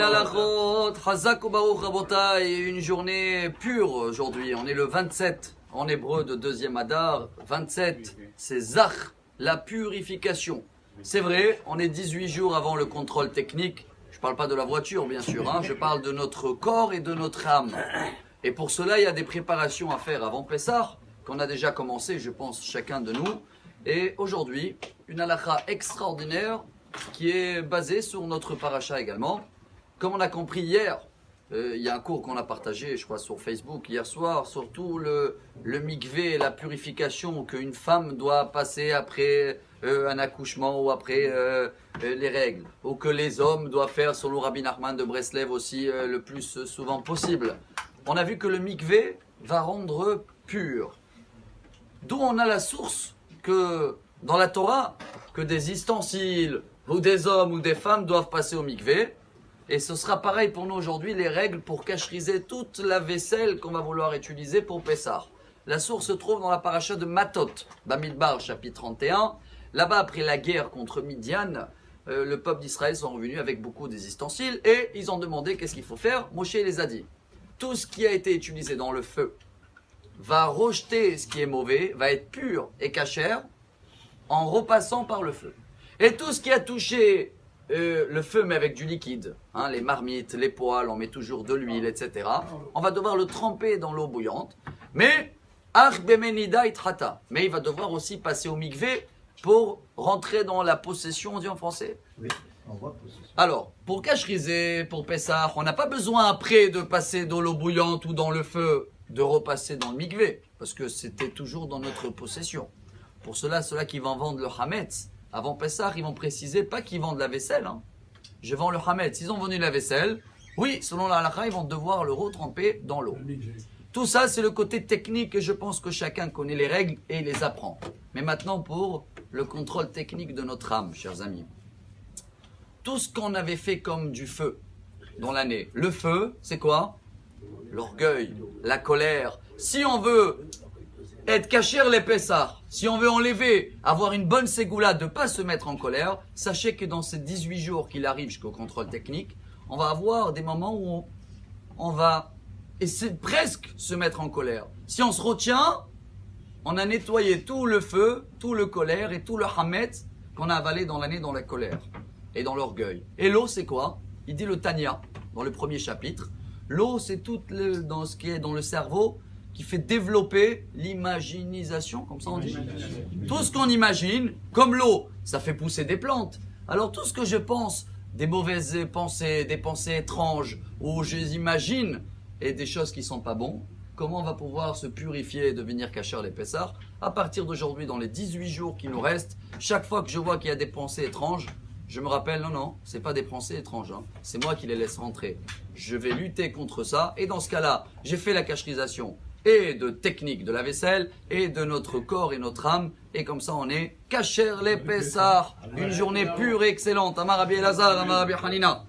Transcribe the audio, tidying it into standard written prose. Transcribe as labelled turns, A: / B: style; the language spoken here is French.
A: halachot, Chazak ubaruch rabotai, une journée pure aujourd'hui. On est le 27 en hébreu de deuxième Adar. 27, c'est Zach, la purification. C'est vrai, on est 18 jours avant le contrôle technique. Je ne parle pas de la voiture, bien sûr. Je parle de notre corps et de notre âme. Et pour cela, il y a des préparations à faire avant Pessah, qu'on a déjà commencé, je pense, chacun de nous. Et aujourd'hui, une halakha extraordinaire qui est basée sur notre paracha également. Comme on a compris hier, il y a un cours qu'on a partagé, je crois, sur Facebook hier soir, surtout le mikvé, la purification qu'une femme doit passer après un accouchement ou après les règles, ou que les hommes doivent faire selon Rabbi Nachman de Breslev aussi le plus souvent possible. On a vu que le mikvé va rendre pur. D'où on a la source que dans la Torah, que des ustensiles ou des hommes ou des femmes doivent passer au mikvé. Et ce sera pareil pour nous aujourd'hui, les règles pour cacheriser toute la vaisselle qu'on va vouloir utiliser pour Pessah. La source se trouve dans la paracha de Matot, Bamidbar, chapitre 31. Là-bas, après la guerre contre Midian, le peuple d'Israël sont revenus avec beaucoup des ustensiles et ils ont demandé qu'est-ce qu'il faut faire. Moshe les a dit, tout ce qui a été utilisé dans le feu va rejeter ce qui est mauvais, va être pur et cachère en repassant par le feu. Et tout ce qui a touché le feu, mais avec du liquide, les marmites, les poêles, on met toujours de l'huile, etc. On va devoir le tremper dans l'eau bouillante. Mais il va devoir aussi passer au mikvé pour rentrer dans la possession, on dit en français.
B: Oui, on voit possession.
A: Alors, pour cacheriser, pour Pessah, on n'a pas besoin après de passer dans l'eau bouillante ou dans le feu, de repasser dans le mikvé, parce que c'était toujours dans notre possession. Pour cela, ceux-là qui vont vendre le hametz, avant Pessah, ils vont préciser pas qu'ils vendent la vaisselle. Je vends le hametz. S'ils ont vendu la vaisselle, oui, selon la halakha, ils vont devoir le retremper dans l'eau. Tout ça, c'est le côté technique et je pense que chacun connaît les règles et les apprend. Mais maintenant, pour le contrôle technique de notre âme, chers amis. Tout ce qu'on avait fait comme du feu dans l'année. Le feu, c'est quoi? L'orgueil, la colère. Si on veut être cachère les Pessah, si on veut enlever, avoir une bonne ségoula, de ne pas se mettre en colère, sachez que dans ces 18 jours qu'il arrive jusqu'au contrôle technique, on va avoir des moments où on va essayer de presque se mettre en colère. Si on se retient, on a nettoyé tout le feu, tout le colère et tout le hametz qu'on a avalé dans l'année dans la colère et dans l'orgueil. Et l'eau, c'est quoi? Il dit le Tanya, dans le premier chapitre. L'eau, c'est tout dans ce qui est dans le cerveau, qui fait développer l'imaginisation, comme ça on dit. Tout ce qu'on imagine, comme l'eau, ça fait pousser des plantes. Alors tout ce que je pense, des mauvaises pensées, des pensées étranges, où je les imagine, et des choses qui ne sont pas bonnes, comment on va pouvoir se purifier et devenir cacheur les Pessah? À partir d'aujourd'hui, dans les 18 jours qui nous restent, chaque fois que je vois qu'il y a des pensées étranges, je me rappelle, non, c'est pas des pensées étranges, c'est moi qui les laisse rentrer. Je vais lutter contre ça, et dans ce cas-là, j'ai fait la cacherisation et de technique de la vaisselle, et de notre corps et notre âme, et comme ça on est cachère les Pessah, une journée pure et excellente. Amar Rabbi Elazar, Amar Rabbi Hanina.